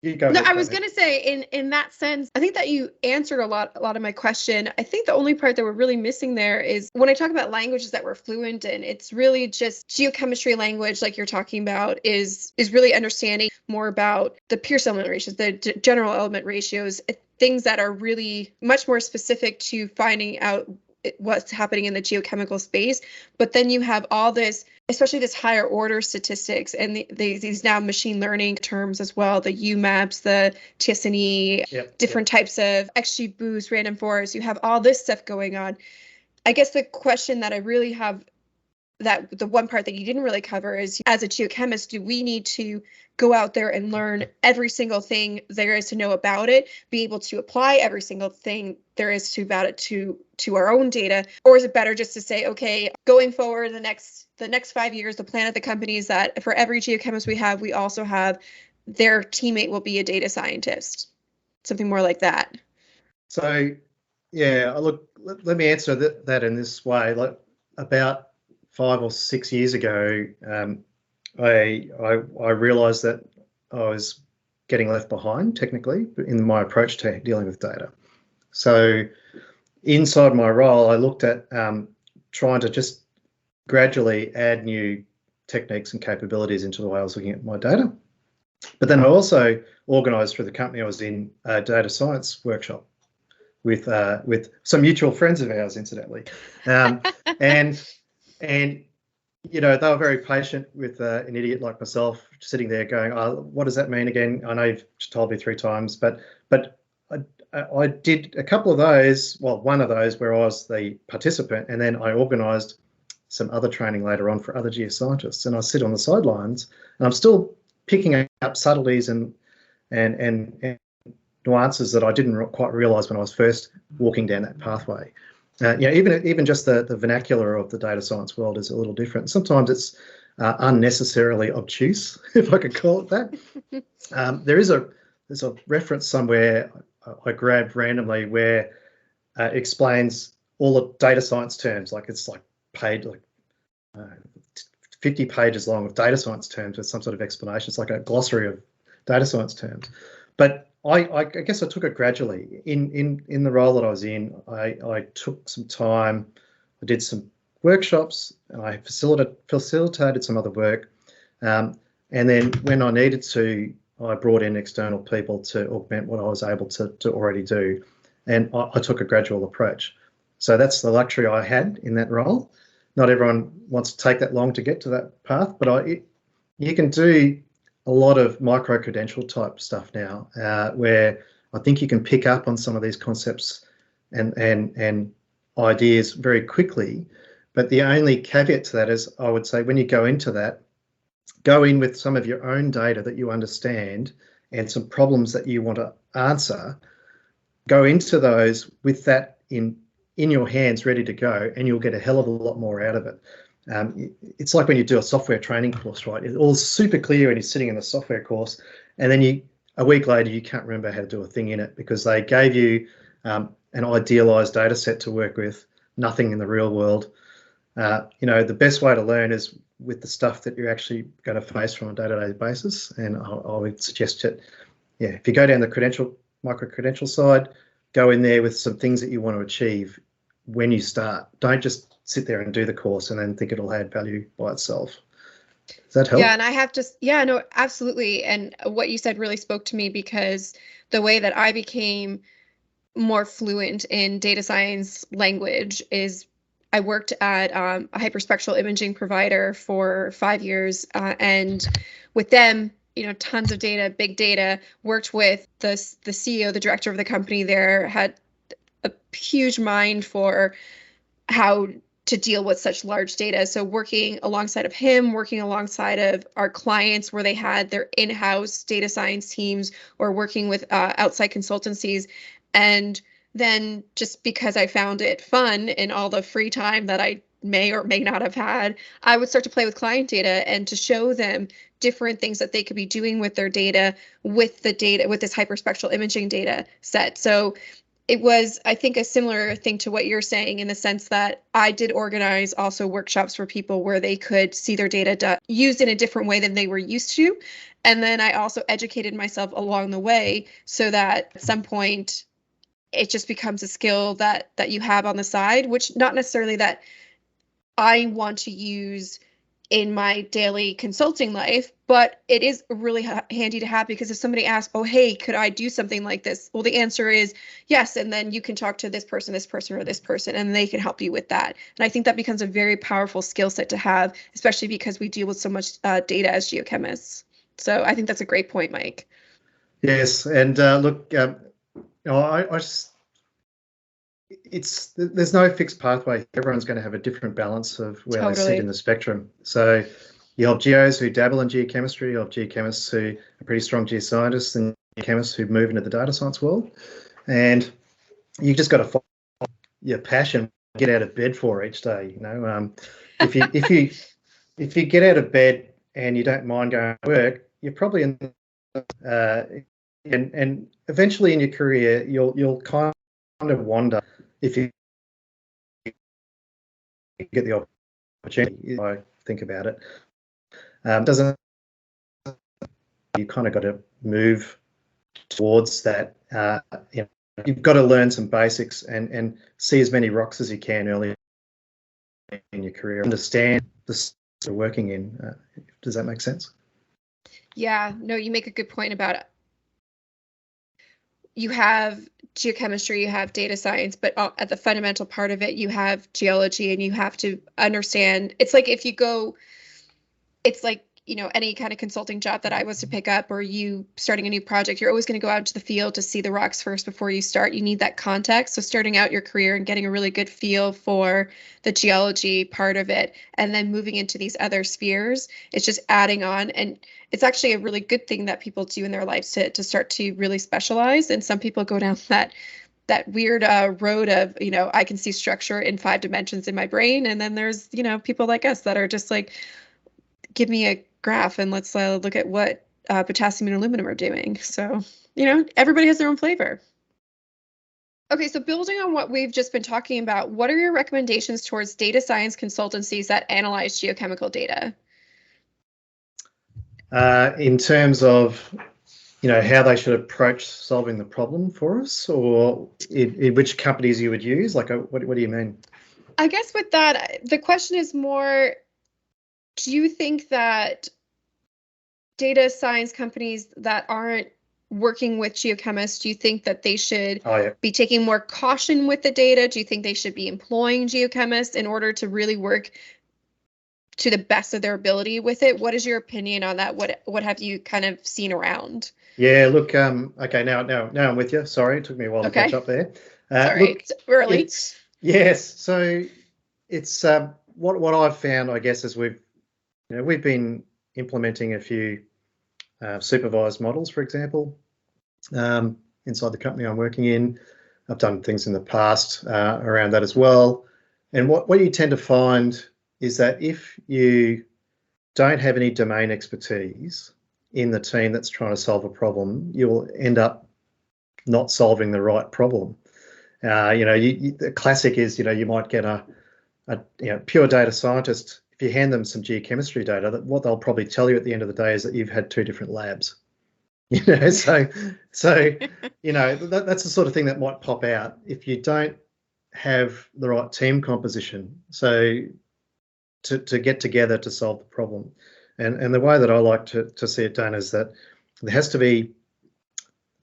You go No, ahead. I Go was ahead. gonna say in that sense, I think that you answered a lot of my question. I think the only part that we're really missing there is when I talk about languages that we're fluent in, it's really just geochemistry language, like you're talking about, is really understanding more about the Pearce element ratios, the general element ratios, things that are really much more specific to finding out what's happening in the geochemical space. But then you have all this, especially this higher order statistics and these now machine learning terms as well, the UMAPs, the TSNE, different types of XGBoost, random forest. You have all this stuff going on. I guess the question that I really have, that the one part that you didn't really cover, is as a geochemist, do we need to go out there and learn every single thing there is to know about it, be able to apply every single thing there is to about it to our own data? Or is it better just to say, okay, going forward the next 5 years, the plan of the company is that for every geochemist we have, we also have their teammate will be a data scientist, something more like that? So yeah, look, let me answer that in this way. Like about 5 or 6 years ago, I realised that I was getting left behind technically in my approach to dealing with data. So inside my role, I looked at trying to just gradually add new techniques and capabilities into the way I was looking at my data. But then I also organised for the company I was in a data science workshop with some mutual friends of ours, incidentally, and you know, they were very patient with an idiot like myself sitting there going, "Oh, what does that mean again? I know you've told me 3 times, but I did a couple of those. Well, one of those where I was the participant, and then I organised some other training later on for other geoscientists. And I sit on the sidelines, and I'm still picking up subtleties and nuances that I didn't quite realise when I was first walking down that pathway. Yeah, even just the vernacular of the data science world is a little different. Sometimes it's unnecessarily obtuse, if I could call it that. There's a reference somewhere I grabbed randomly where it explains all the data science terms. Like it's like paid like 50 pages long of data science terms with some sort of explanation. It's like a glossary of data science terms. But I guess I took it gradually. In the role that I was in, I took some time. I did some workshops, and I facilitated some other work. And then when I needed to, I brought in external people to augment what I was able to already do. And I took a gradual approach. So that's the luxury I had in that role. Not everyone wants to take that long to get to that path, but you can do a lot of micro-credential type stuff now, where I think you can pick up on some of these concepts and ideas very quickly. But the only caveat to that is, I would say, when you go into that, go in with some of your own data that you understand and some problems that you want to answer. Go into those with that in your hands, ready to go, and you'll get a hell of a lot more out of it. It's like when you do a software training course, right? It's all super clear when you're sitting in the software course, and then a week later you can't remember how to do a thing in it because they gave you an idealized data set to work with, nothing in the real world. You know, the best way to learn is with the stuff that you're actually going to face from a day-to-day basis. And I would suggest that, yeah, if you go down the micro-credential side, go in there with some things that you want to achieve when you start. Don't just sit there and do the course and then think it'll add value by itself. Does that help? Yeah, and I have to, yeah, no, absolutely. And what you said really spoke to me, because the way that I became more fluent in data science language is I worked at a hyperspectral imaging provider for 5 years, and with them, tons of data, big data. Worked with the CEO, the director of the company there, had a huge mind for how to deal with such large data. So working alongside of him, working alongside of our clients where they had their in-house data science teams, or working with outside consultancies. And then just because I found it fun in all the free time that I may or may not have had, I would start to play with client data and to show them different things that they could be doing with their data, with this hyperspectral imaging data set. So it was, I think, a similar thing to what you're saying, in the sense that I did organize also workshops for people where they could see their data used in a different way than they were used to. And then I also educated myself along the way so that at some point it just becomes a skill that you have on the side, which not necessarily that I want to use in my daily consulting life, but it is really handy to have, because if somebody asks, oh, hey, could I do something like this? Well, the answer is yes. And then you can talk to this person, or this person, and they can help you with that. And I think that becomes a very powerful skill set to have, especially because we deal with so much data as geochemists. So I think that's a great point, Mike. Yes. And look, I just, there's no fixed pathway. Everyone's going to have a different balance of where they sit in the spectrum. So you have geos who dabble in geochemistry, you have geochemists who are pretty strong geoscientists, and geochemists who move into the data science world. And you just got to find your passion, get out of bed for each day. If you get out of bed and you don't mind going to work, you're probably in. And eventually in your career, you'll kind of wonder if you get the opportunity. I think about it. Doesn't you kind of got to move towards that? You've got to learn some basics and see as many rocks as you can early in your career. Understand the you're working in. Does that make sense? Yeah, no, you make a good point about it. You have geochemistry, you have data science, but at the fundamental part of it, you have geology, and you have to understand. It's like it's like, any kind of consulting job that I was to pick up, or you starting a new project, you're always going to go out to the field to see the rocks first before you start. You need that context. So starting out your career and getting a really good feel for the geology part of it, and then moving into these other spheres, it's just adding on. And it's actually a really good thing that people do in their lives to start to really specialize. And some people go down that weird road of, I can see structure in 5 dimensions in my brain. And then there's, people like us that are just like, give me a graph and let's look at what potassium and aluminum are doing. So, everybody has their own flavor. Okay, so building on what we've just been talking about, what are your recommendations towards data science consultancies that analyze geochemical data? In terms of, how they should approach solving the problem for us, or in which companies you would use? Like, what do you mean? I guess with that, the question is more, do you think that data science companies that aren't working with geochemists, do you think that they should be taking more caution with the data? Do you think they should be employing geochemists in order to really work to the best of their ability with it? What is your opinion on that? What have you kind of seen around? Yeah, look, okay, now I'm with you. Sorry, it took me a while to catch up there. Sorry, it's early. Yes, so it's what I've found, I guess, is we've been implementing a few supervised models, for example, inside the company I'm working in. I've done things in the past around that as well. And what you tend to find is that if you don't have any domain expertise in the team that's trying to solve a problem, you'll end up not solving the right problem. The classic is, you might get a pure data scientist. If you hand them some geochemistry data, what they'll probably tell you at the end of the day is that you've had 2 different labs. So that's the sort of thing that might pop out if you don't have the right team composition. So to get together to solve the problem, and the way that I like to see it done is that there has to be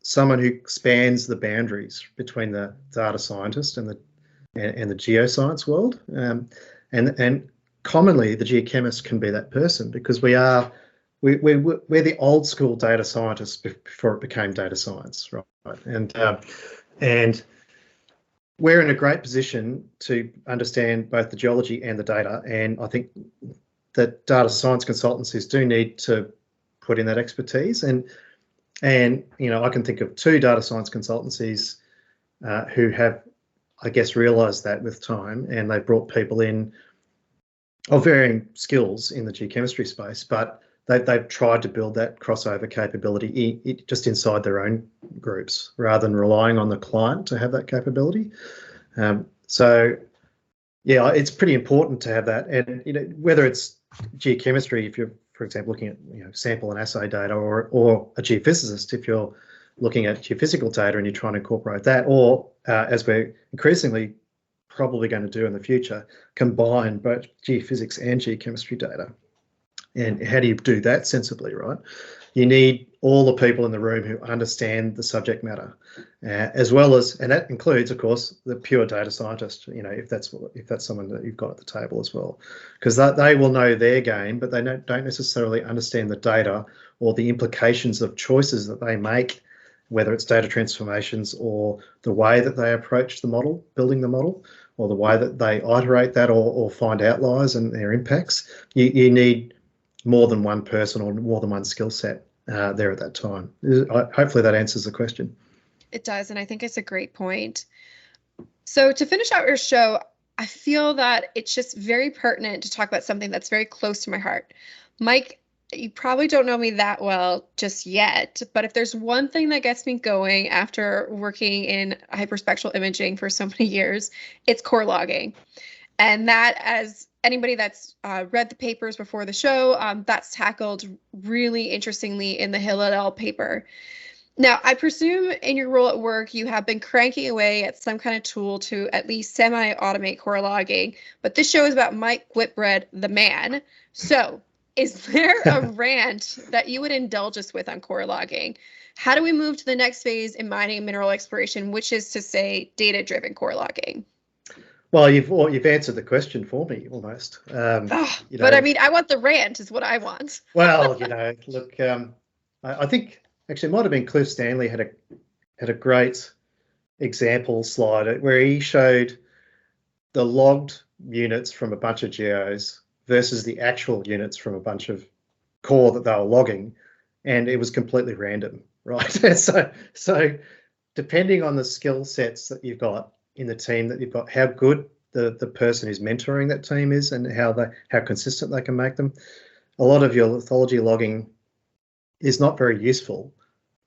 someone who spans the boundaries between the data scientist and and the geoscience world. And commonly the geochemist can be that person, because we're the old school data scientists before it became data science, right? And we're in a great position to understand both the geology and the data. And I think that data science consultancies do need to put in that expertise. And I can think of 2 data science consultancies who have, I guess, realised that with time, and they've brought people in of varying skills in the geochemistry space, but they've tried to build that crossover capability just inside their own groups, rather than relying on the client to have that capability. So yeah, it's pretty important to have that. And whether it's geochemistry, if you're, for example, looking at sample and assay data, or a geophysicist if you're looking at geophysical data and you're trying to incorporate that, or as we're increasingly probably going to do in the future, combine both geophysics and geochemistry data. And how do you do that sensibly, right? You need all the people in the room who understand the subject matter, as well as, and that includes, of course, the pure data scientist. If that's someone that you've got at the table as well, because they will know their game, but they don't necessarily understand the data or the implications of choices that they make, whether it's data transformations or the way that they approach the model, building the model, or the way that they iterate that or find outliers and their impacts. You need more than one person or more than one skill set there at that time. Hopefully that answers the question. It does, and I think it's a great point. So to finish out your show, I feel that it's just very pertinent to talk about something that's very close to my heart. Mike, you probably don't know me that well just yet, but if there's one thing that gets me going after working in hyperspectral imaging for so many years, it's core logging. And that, as anybody that's read the papers before the show, that's tackled really interestingly in the Hill et al. Paper. Now, I presume in your role at work, you have been cranking away at some kind of tool to at least semi-automate core logging, but this show is about Mike Whitbread, the man. So is there a rant that you would indulge us with on core logging? How do we move to the next phase in mining and mineral exploration, which is to say data-driven core logging? Well, you've answered the question for me almost. But I mean, I want the rant is what I want. Well, look, I think actually it might have been Cliff Stanley had a great example slide where he showed the logged units from a bunch of geos versus the actual units from a bunch of core that they were logging, and it was completely random, right? so depending on the skill sets that you've got in the team that you've got, how good the person who's mentoring that team is, and how consistent they can make them, a lot of your lithology logging is not very useful.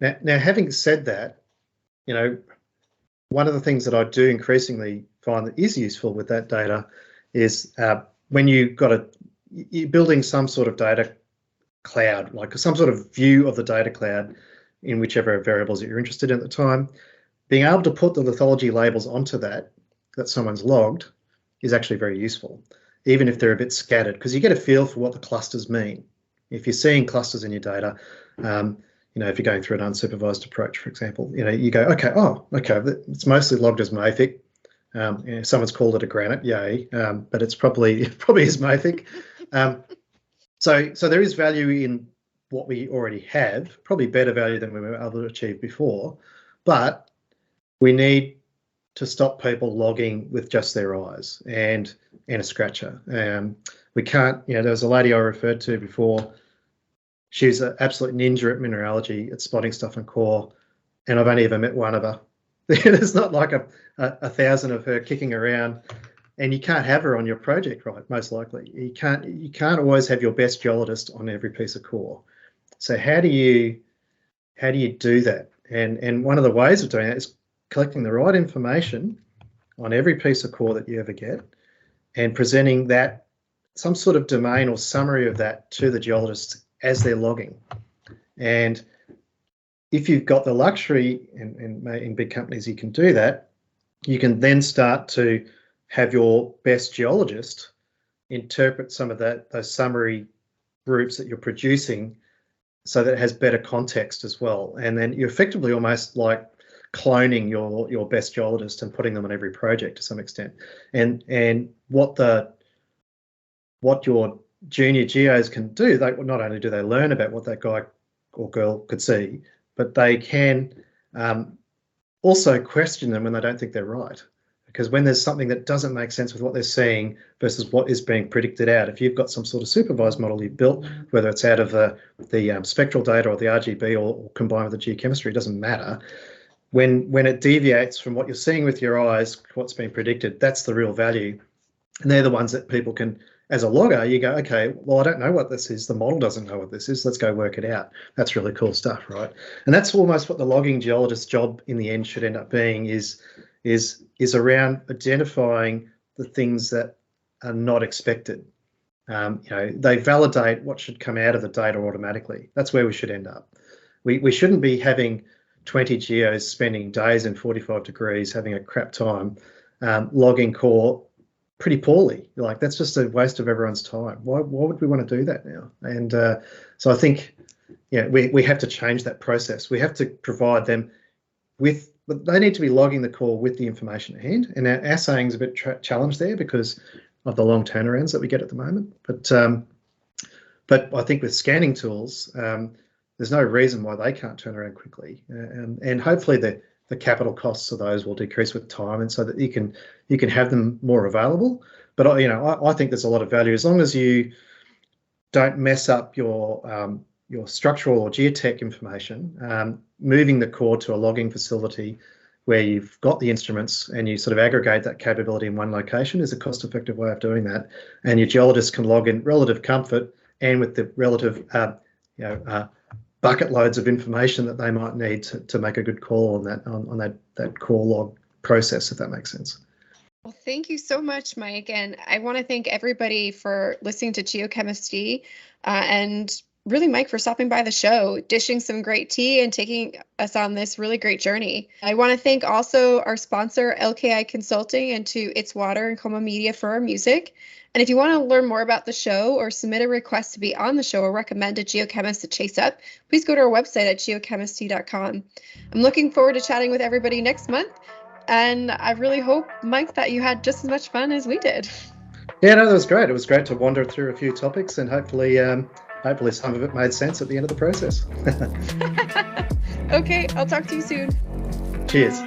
Now, having said that, one of the things that I do increasingly find that is useful with that data is when you're building some sort of data cloud, like some sort of view of the data cloud in whichever variables that you're interested in at the time, being able to put the lithology labels onto that someone's logged is actually very useful, even if they're a bit scattered, because you get a feel for what the clusters mean. If you're seeing clusters in your data, if you're going through an unsupervised approach, for example, you go, okay, it's mostly logged as mafic. Someone's called it a granite, yay, but it probably is mafic. So there is value in what we already have, probably better value than we were able to achieve before, but we need to stop people logging with just their eyes and a scratcher. We can't, there was a lady I referred to before. She's an absolute ninja at mineralogy, at spotting stuff in core, and I've only ever met one of her. There's not like a 1,000 of her kicking around, and you can't have her on your project, right? Most likely, you can't always have your best geologist on every piece of core. So how do you do that? And one of the ways of doing that is collecting the right information on every piece of core that you ever get, and presenting that, some sort of domain or summary of that, to the geologists as they're logging. And if you've got the luxury, and in big companies you can do that, you can then start to have your best geologist interpret some of those summary groups that you're producing, so that it has better context as well. And then you're effectively almost like cloning your best geologist and putting them on every project to some extent. And what your junior geos can do, they not only do they learn about what that guy or girl could see, but they can also question them when they don't think they're right. Because when there's something that doesn't make sense with what they're seeing versus what is being predicted out, if you've got some sort of supervised model you've built, whether it's out of the spectral data or the RGB or combined with the geochemistry, it doesn't matter. When it deviates from what you're seeing with your eyes, what's been predicted, that's the real value. And they're the ones that people can, as a logger, you go, okay, well, I don't know what this is. The model doesn't know what this is. Let's go work it out. That's really cool stuff, right? And that's almost what the logging geologist's job in the end should end up being, is around identifying the things that are not expected. They validate what should come out of the data automatically. That's where we should end up. We shouldn't be having 20 geos spending days in 45 degrees having a crap time logging core pretty poorly. Like, that's just a waste of everyone's time. Why would we want to do that now? And so I think, we have to change that process. We have to provide them with, but they need to be logging the core with the information at hand. And our assaying is a bit challenged there because of the long turnarounds that we get at the moment. But I think with scanning tools, there's no reason why they can't turn around quickly. And hopefully the capital costs of those will decrease with time, and so that you can have them more available. But I think there's a lot of value as long as you don't mess up your structural or geotech information. Moving the core to a logging facility where you've got the instruments and you sort of aggregate that capability in one location is a cost-effective way of doing that. And your geologists can log in relative comfort and with the relative bucket loads of information that they might need to make a good call on that core log process, if that makes sense. Well, thank you so much, Mike. And I want to thank everybody for listening to Geochemistry, and really, Mike, for stopping by the show, dishing some great tea and taking us on this really great journey. I want to thank also our sponsor, LKI Consulting, and to It's Water and Coma Media for our music. And if you want to learn more about the show or submit a request to be on the show or recommend a geochemist to chase up, please go to our website at geochemistry.com. I'm looking forward to chatting with everybody next month. And I really hope, Mike, that you had just as much fun as we did. Yeah, no, that was great. It was great to wander through a few topics, and hopefully some of it made sense at the end of the process. Okay, I'll talk to you soon. Cheers.